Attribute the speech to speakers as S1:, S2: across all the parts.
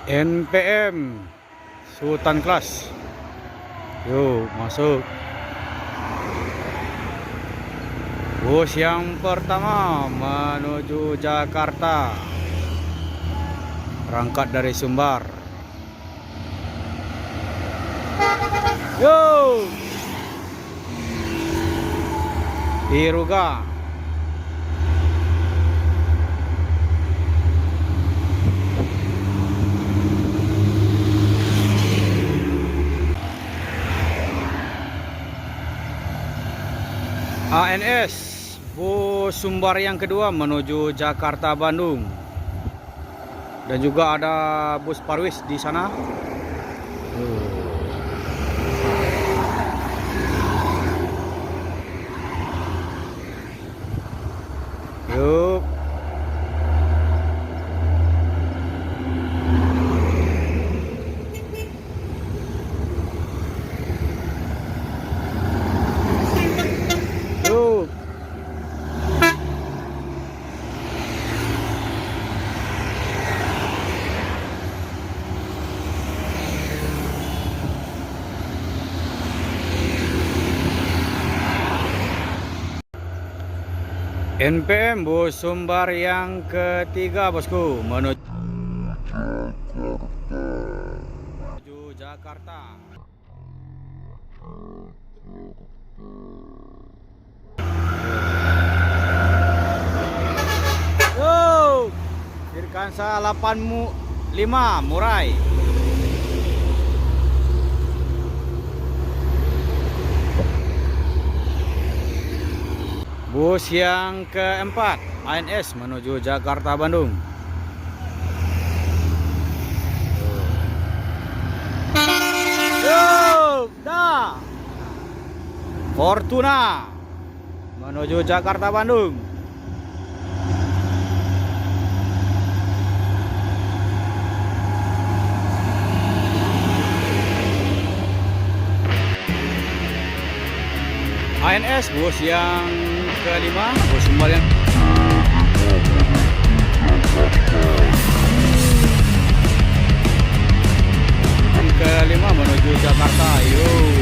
S1: NPM Sultan Class. Yuk masuk. Bus yang pertama menuju Jakarta, berangkat dari Sumbar. Yuk Iruga. ANS bus Sumbar yang kedua menuju Jakarta Bandung, dan juga ada bus Parwis di sana. Yuk. Yuk. NPM bus Sumbar yang ketiga bosku menuju Jakarta. Yo, Dirkansa 85 Murai. Bus yang keempat ANS menuju Jakarta Bandung. Yuk, dah. Fortuna menuju Jakarta Bandung. ANS bus yang kelima, bus Sumbar yang kelima menuju Jakarta. Yuk.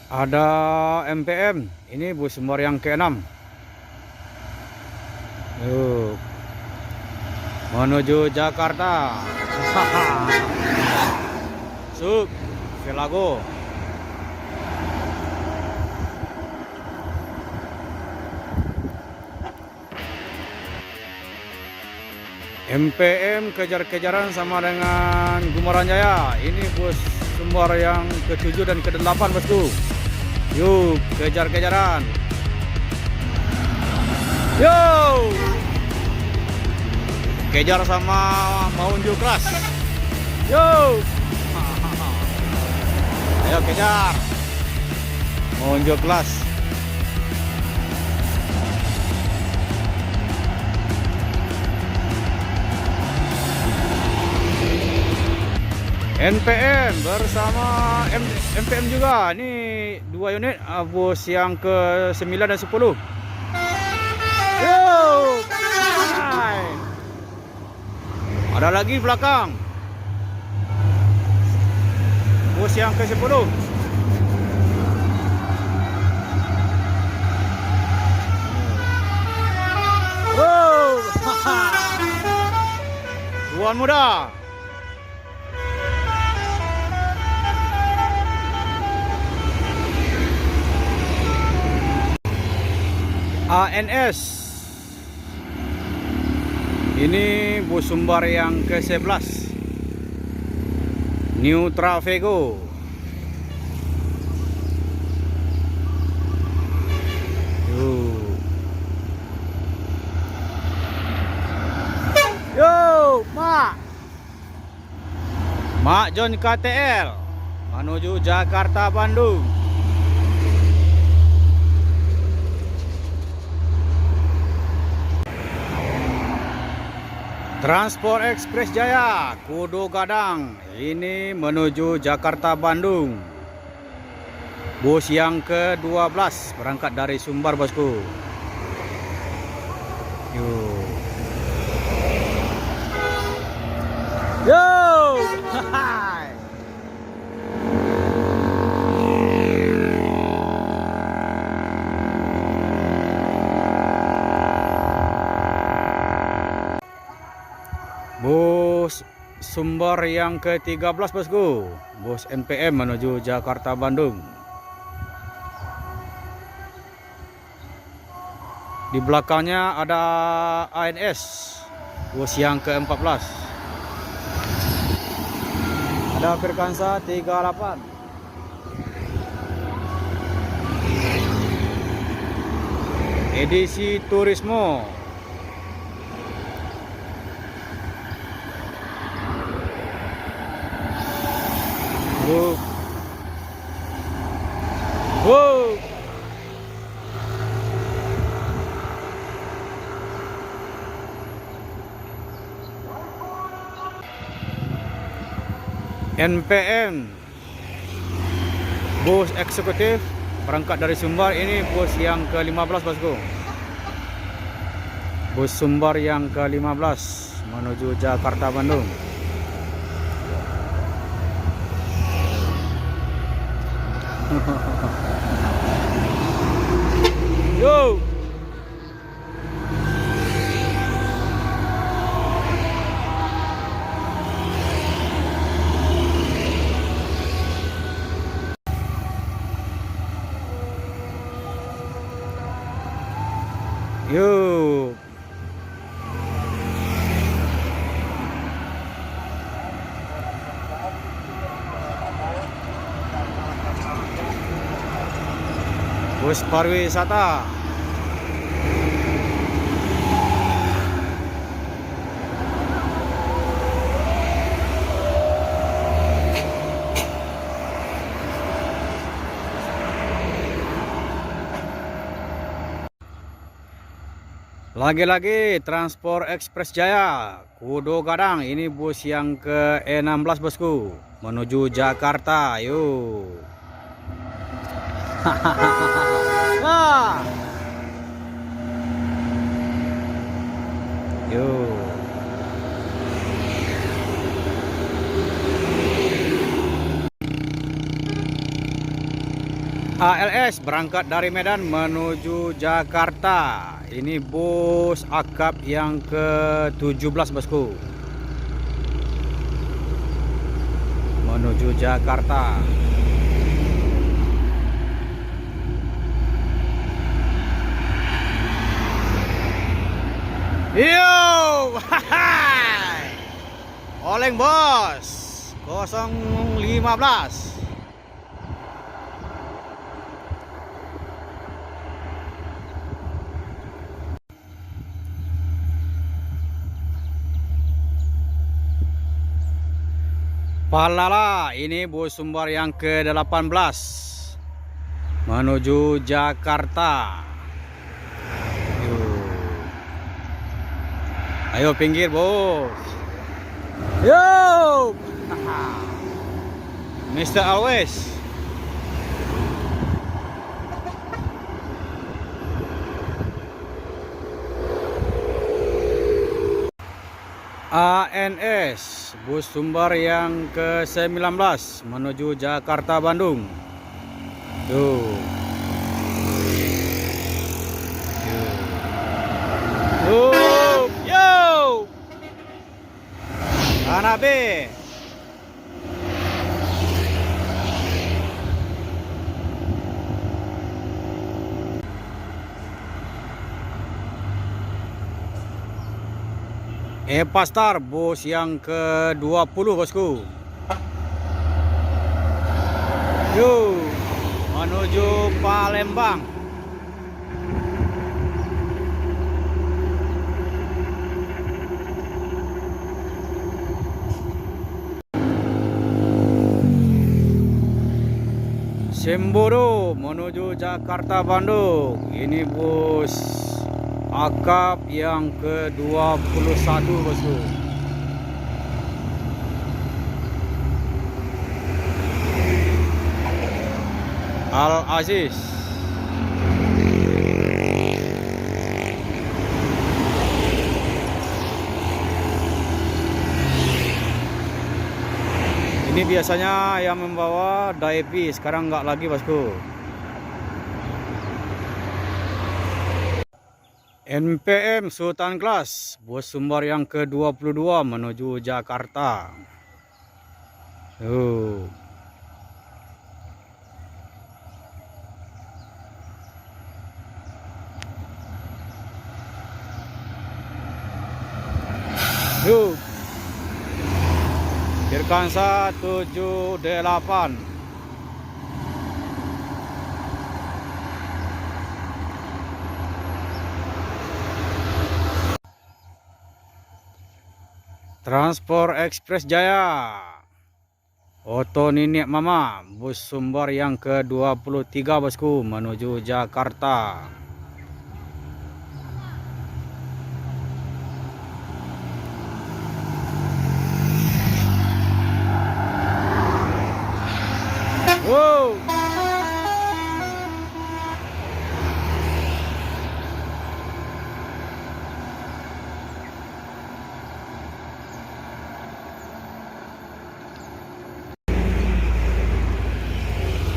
S1: Ada MPM, ini bus Sumbar yang ke-6. Yuk. Menuju Jakarta. Suk, Velago. MPM kejar-kejaran sama dengan Gumaran Jaya. Ini bus Sumbar yang ke-7 dan ke-8 bosku. Yuk, kejar-kejaran. Yo, kejar sama Maunju Class. Yo, ayo kejar Maunju Class. NPM bersama MPM juga. Ini 2 unit bus yang ke-9 dan 10. Yo! Ada lagi belakang. Bus yang ke-10. Wow! Tuan muda. ANS. Ini bus Sumbar yang ke-11. New Travego. Yo, Mak. Mak John KTL. menuju Jakarta Bandung. Transport Express Jaya Kudo Gadang ini menuju Jakarta Bandung. Bus yang ke-12 berangkat dari Sumbar, bosku. Yo. Hai. Bus Sumbar yang ke-13, bosku. Bus NPM menuju Jakarta Bandung. Di belakangnya ada ANS, bus yang ke-14. Ada Firkansa 38. Edisi Turismo. Wow. NPM bus eksekutif berangkat dari Sumbar. Ini bus yang ke-15, bosku. Bus Sumbar yang ke-15 menuju Jakarta Bandung. Yo. Yo. Bus pariwisata. Lagi-lagi Transport Express Jaya Kudo Gadang. Ini bus yang ke-16, bosku, menuju Jakarta. Yuk. Yuk. ALS berangkat dari Medan menuju Jakarta. Ini bus akap yang ke-17, bosku, menuju Jakarta. Yo. Oleng, bos. 015. Palala, ini bus Sumbar yang ke-18 menuju Jakarta. Ayo pinggir, bos. Yo. Mr. Always. ANS bus Sumbar yang ke-19 menuju Jakarta Bandung. Tuh. Yo. Tanah B. Epastar bus yang ke-20, bosku. Yuk, menuju Palembang. Semboro menuju Jakarta Bandung. Ini bus akap yang ke-21 bosku. Al Aziz. Ini biasanya yang membawa Daipi, sekarang nggak lagi bosku. NPM Sultan Class, bus sumber yang ke-22 menuju Jakarta. Dirkansa 78. Transport Express Jaya, Oto Ninik Mama, bus sumber yang ke-23 bosku menuju Jakarta. Wow.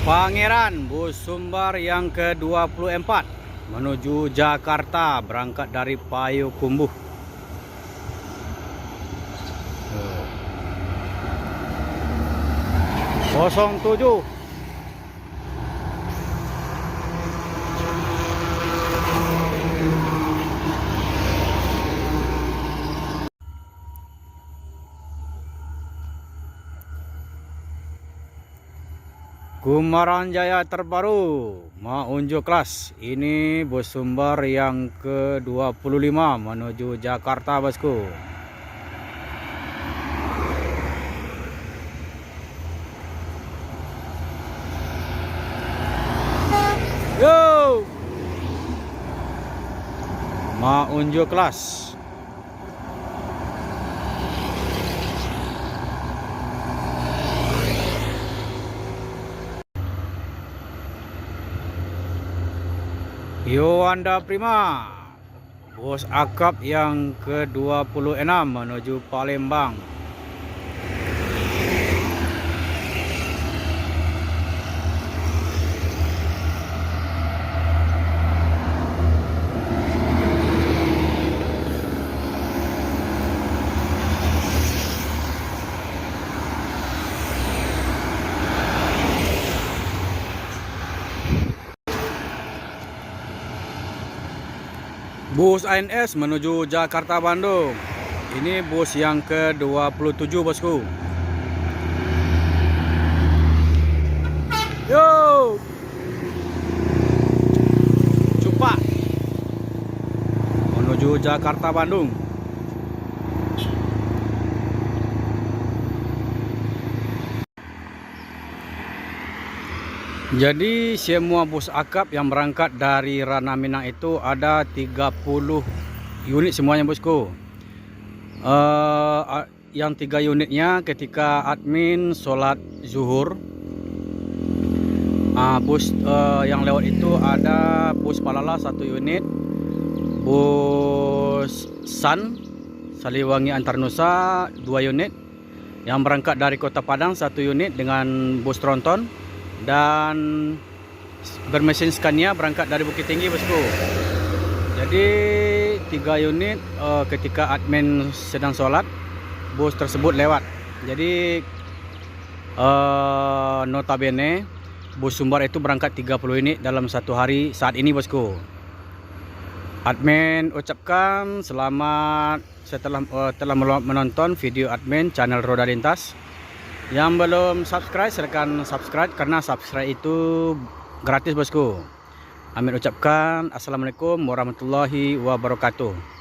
S1: Pangeran, bus sumber yang ke-24 menuju Jakarta, berangkat dari Payakumbuh. Kosong 07. Kumaran Jaya terbaru, Maunjo Class. Ini bus sumber yang ke-25 menuju Jakarta bosku. Yo, Maunjo Class. Yowanda Prima, bus akap yang ke-26 menuju Palembang. Bus ANS menuju Jakarta Bandung. Ini bus yang ke-27 bosku. Yo, Cupak menuju Jakarta Bandung. Jadi semua bus akap yang berangkat dari Ranah Minang itu ada 30 unit semuanya bosku. Yang 3 unitnya ketika admin sholat zuhur. Bus yang lewat itu ada bus Palala 1 unit, bus San Saliwangi Antarnusa 2 unit, yang berangkat dari Kota Padang 1 unit dengan bus tronton, dan bermesin Scania berangkat dari Bukit Tinggi bosku. Jadi 3 unit ketika admin sedang sholat, bus tersebut lewat. Jadi notabene bus sumber itu berangkat 30 unit dalam satu hari saat ini bosku. Admin ucapkan selamat setelah telah menonton video admin channel Roda Lintas. Yang belum subscribe silakan subscribe, karena subscribe itu gratis bosku. Amin ucapkan assalamualaikum warahmatullahi wabarakatuh.